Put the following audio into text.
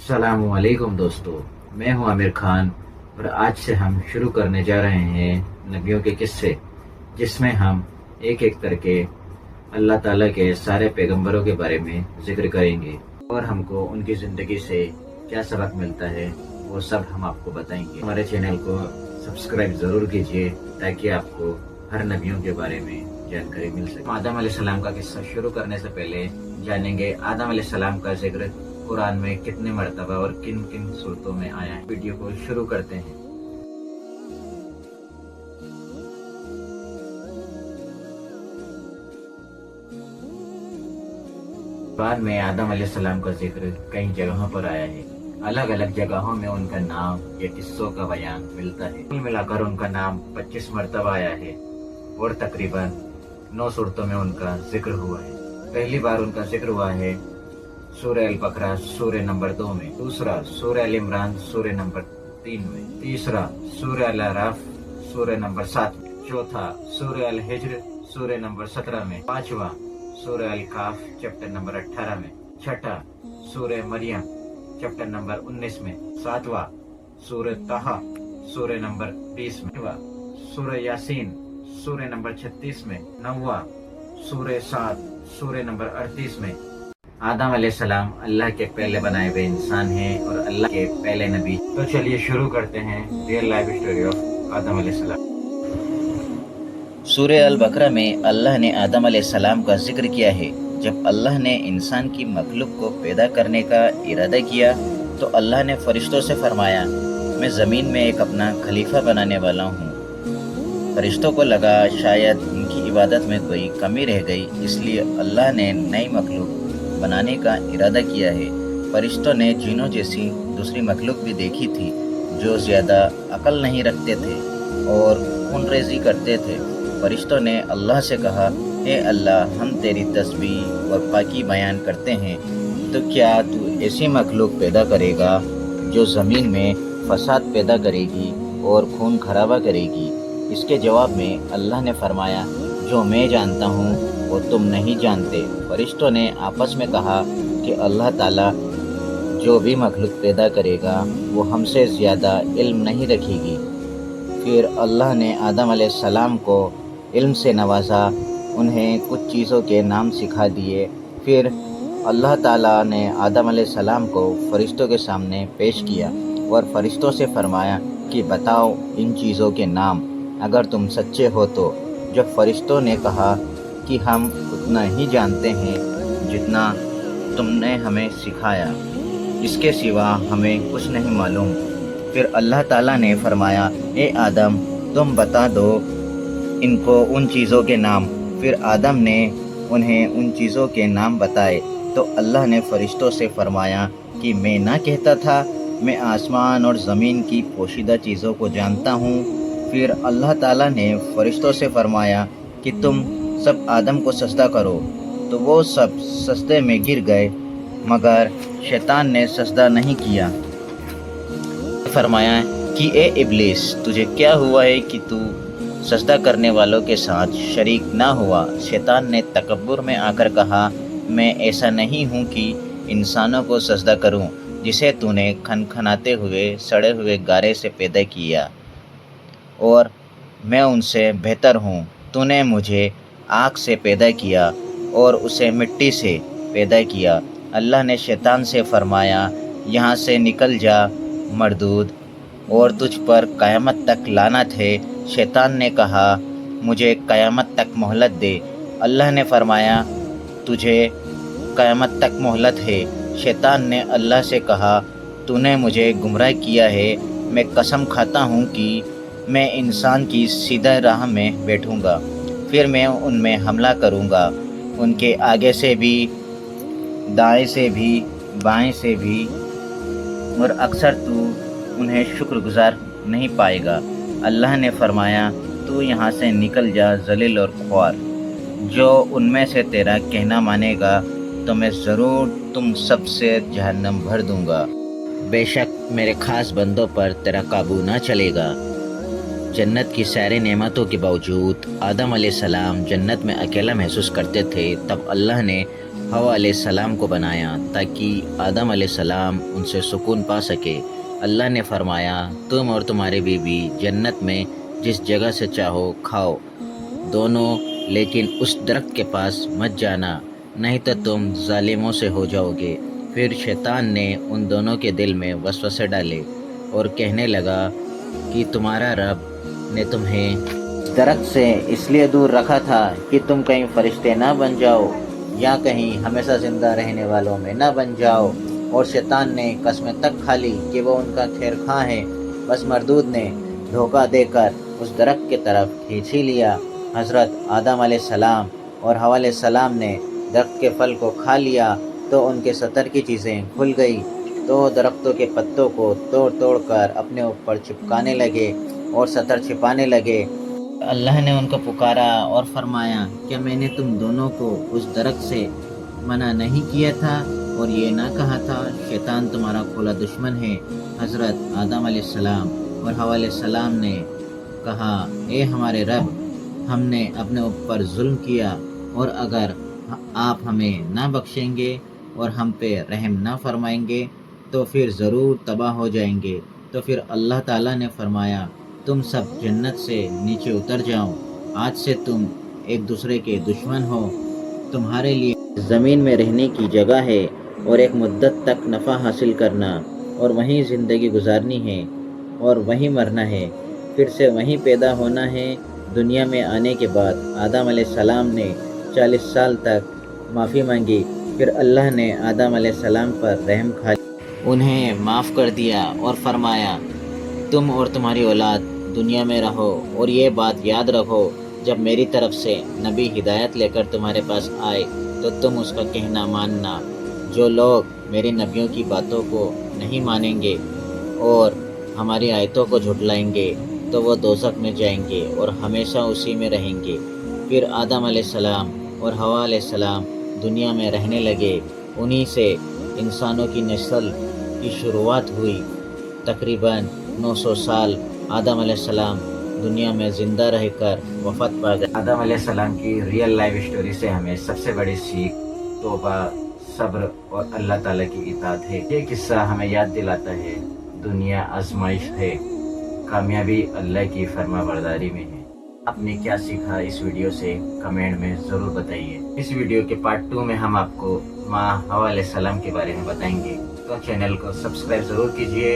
अस्सलाम वालेकुम दोस्तों, मैं हूं आमिर खान और आज से हम शुरू करने जा रहे हैं नबियों के किस्से, जिसमें हम एक एक करके अल्लाह ताला के सारे पैगंबरों के बारे में जिक्र करेंगे और हमको उनकी ज़िंदगी से क्या सबक मिलता है वो सब हम आपको बताएंगे। हमारे चैनल को सब्सक्राइब ज़रूर कीजिए ताकि आपको हर नबियों के बारे में जानकारी मिल सके। आदम अलैहिस्सलाम का किस्सा शुरू करने से पहले जानेंगे आदम अलैहिस्सलाम का जिक्र कुरान में कितने मर्तबा और किन किन सूरतों में आया है। वीडियो को शुरू करते हैं। कुरान में आदम अलैहिस्सलाम का जिक्र कई जगहों पर आया है। अलग अलग जगहों में उनका नाम या किस्सों का बयान मिलता है। कुल मिलाकर उनका नाम 25 मर्तबा आया है और तकरीबन 9 सूरतों में उनका जिक्र हुआ है। पहली बार उनका जिक्र हुआ है सूरह अल बकरा सूरह नंबर 2 में, दूसरा सूरह अल इमरान सूरह नंबर 3 में, तीसरा सूरह अल अराफ सूरह नंबर 7 में, चौथा सूरह अल हिज्र सूरह नंबर 17 में, पांचवा सूरह अल काफ चैप्टर नंबर 18 में, छठा सूरह मरियम चैप्टर नंबर 19 में, सातवां सूरह ताहा सूरह नंबर 20 में, सूरह यासीन सूरह नंबर 36 में, नौवां सूरह साद सूरह नंबर 38 में। आदम अलैहिस्सलाम अल्लाह के पहले बनाए हुए इंसान हैं और अल्लाह के पहले नबी। तो चलिए शुरू करते हैं real life story of Adam अलैहिस्सलाम। सूरह अल बकरा में अल्लाह ने आदम अलैहिस्सलाम का जिक्र किया है। जब अल्लाह ने इंसान की मखलूक को पैदा करने का इरादा किया तो अल्लाह ने फरिश्तों से फरमाया, मैं ज़मीन में एक अपना खलीफा बनाने वाला हूँ। फरिश्तों को लगा शायद उनकी इबादत में कोई कमी रह गई, इसलिए अल्लाह ने नई मखलूक बनाने का इरादा किया है। फरिश्तों ने जिनों जैसी दूसरी मखलूक भी देखी थी जो ज़्यादा अकल नहीं रखते थे और खूनरेज़ी करते थे। फरिश्तों ने अल्लाह से कहा, ए अल्लाह, हम तेरी तस्बीह और पाकी बयान करते हैं, तो क्या तू ऐसी मखलूक पैदा करेगा जो ज़मीन में फसाद पैदा करेगी और खून खराबा करेगी? इसके जवाब में अल्लाह ने फरमाया, जो मैं जानता हूँ वो तुम नहीं जानते। फरिश्तों ने आपस में कहा कि अल्लाह ताला जो भी मखलूक पैदा करेगा वो हमसे ज़्यादा इल्म नहीं रखेगी। फिर अल्लाह ने आदम अलैहिस्सलाम को इल्म से नवाजा, उन्हें कुछ चीज़ों के नाम सिखा दिए। फिर अल्लाह ताला ने आदम अलैहिस्सलाम को फरिश्तों के सामने पेश किया और फरिश्तों से फरमाया कि बताओ इन चीज़ों के नाम अगर तुम सच्चे हो तो। जब फरिश्तों ने कहा कि हम उतना ही जानते हैं जितना तुमने हमें सिखाया, इसके सिवा हमें कुछ नहीं मालूम। फिर अल्लाह ताला ने फरमाया, ए आदम, तुम बता दो इनको उन चीज़ों के नाम। फिर आदम ने उन्हें उन चीज़ों के नाम बताए तो अल्लाह ने फरिश्तों से फरमाया कि मैं ना कहता था मैं आसमान और ज़मीन की पोशीदा चीज़ों को जानता हूँ। फिर अल्लाह ताला ने फरिश्तों से फरमाया कि तुम सब आदम को सजदा करो, तो वो सब सजदे में गिर गए मगर शैतान ने सजदा नहीं किया। फरमाया कि ए इब्लीस, तुझे क्या हुआ है कि तू सजदा करने वालों के साथ शरीक ना हुआ? शैतान ने तकब्बुर में आकर कहा, मैं ऐसा नहीं हूँ कि इंसानों को सजदा करूँ जिसे तूने खनखनाते हुए सड़े हुए गारे से पैदा किया, और मैं उनसे बेहतर हूँ। तूने मुझे आग से पैदा किया और उसे मिट्टी से पैदा किया। अल्लाह ने शैतान से फरमाया, यहाँ से निकल जा मरदूद, और तुझ पर क़यामत तक लानत है। शैतान ने कहा, मुझे क़यामत तक मोहलत दे। अल्लाह ने फरमाया, तुझे क़यामत तक मोहलत है। शैतान ने अल्लाह से कहा, तूने मुझे गुमराह किया है। मैं कसम खाता हूँ कि मैं इंसान की सीधा राह में बैठूँगा, फिर मैं उनमें हमला करूँगा, उनके आगे से भी, दाएं से भी, बाएं से भी, और अक्सर तू उन्हें शुक्रगुजार नहीं पाएगा। अल्लाह ने फरमाया, तू यहाँ से निकल जा ज़लील और ख्वार। जो उनमें से तेरा कहना मानेगा तो मैं ज़रूर तुम सब से जहन्नम भर दूँगा। बेशक मेरे ख़ास बंदों पर तेरा काबू ना चलेगा। जन्नत की सारे नेमतों के बावजूद आदम अलैहिस्सलाम जन्नत में अकेला महसूस करते थे। तब अल्लाह ने हवा अलैहिस्सलाम को बनाया ताकि आदम अलैहिस्सलाम उनसे सुकून पा सके। अल्लाह ने फरमाया, तुम और तुम्हारी बीवी जन्नत में जिस जगह से चाहो खाओ दोनों, लेकिन उस दरख्त के पास मत जाना, नहीं तो तुम जालिमों से हो जाओगे। फिर शैतान ने उन दोनों के दिल में वसवसे डाले और कहने लगा कि तुम्हारा रब ने तुम्हें दरख्त से इसलिए दूर रखा था कि तुम कहीं फरिश्ते ना बन जाओ या कहीं हमेशा ज़िंदा रहने वालों में ना बन जाओ। और शैतान ने कसमें तक खा ली कि वो उनका खैर खां है। बस मरदूद ने धोखा देकर उस दरख्त की तरफ खींच ही लिया। हज़रत आदम अलैहिस्सलाम और हवा अलैहिस्सलाम ने दरख्त के फल को खा लिया तो उनके सतर की चीज़ें खुल गई, तो दरख्तों के पत्तों को तोड़ तोड़ कर अपने ऊपर चिपकाने लगे और सतर छिपाने लगे। अल्लाह ने उनको पुकारा और फरमाया, क्या मैंने तुम दोनों को उस दरख्त से मना नहीं किया था और ये ना कहा था शैतान तुम्हारा खुला दुश्मन है। हज़रत आदम अलैहिस्सलाम और हवा अलैहिस्सलाम ने कहा, ए हमारे रब, हमने अपने ऊपर जुल्म किया और अगर आप हमें ना बख्शेंगे और हम पे रहम ना फरमाएंगे तो फिर ज़रूर तबाह हो जाएंगे। तो फिर अल्लाह ताला ने फरमाया, तुम सब जन्नत से नीचे उतर जाओ, आज से तुम एक दूसरे के दुश्मन हो। तुम्हारे लिए ज़मीन में रहने की जगह है और एक मुद्दत तक नफ़ा हासिल करना और वहीं ज़िंदगी गुजारनी है और वहीं मरना है, फिर से वहीं पैदा होना है। दुनिया में आने के बाद आदम अलैहिस्सलाम ने 40 साल तक माफ़ी मांगी, फिर अल्लाह ने आदम अलैहिस्सलाम पर रहम खा उन्हें माफ़ कर दिया और फरमाया, तुम और तुम्हारी औलाद दुनिया में रहो और ये बात याद रखो, जब मेरी तरफ से नबी हिदायत लेकर तुम्हारे पास आए तो तुम उसका कहना मानना। जो लोग मेरे नबियों की बातों को नहीं मानेंगे और हमारी आयतों को झुटलाएंगे तो वो दोज़ख में जाएंगे और हमेशा उसी में रहेंगे। फिर आदम अलैहिस्सलाम और हवा अलैहिस्सलाम दुनिया में रहने लगे। उन्हीं से इंसानों की नस्ल की शुरुआत हुई। तकरीबन 900 साल आदम अलैहिस्सलाम दुनिया में ज़िंदा रहकर वफ़ात पा गए। आदम अलैहिस्सलाम की रियल लाइफ स्टोरी से हमें सबसे बड़ी सीख तौबा, सब्र और अल्लाह ताला की इताअत है। ये किस्सा हमें याद दिलाता है दुनिया आजमाइश है, कामयाबी अल्लाह की फरमाबरदारी में है। आपने क्या सीखा इस वीडियो से कमेंट में ज़रूर बताइए। इस वीडियो के पार्ट 2 में हम आपको माँ हवा अलैहिस्सलाम के बारे में बताएंगे, तो चैनल को सब्सक्राइब ज़रूर कीजिए।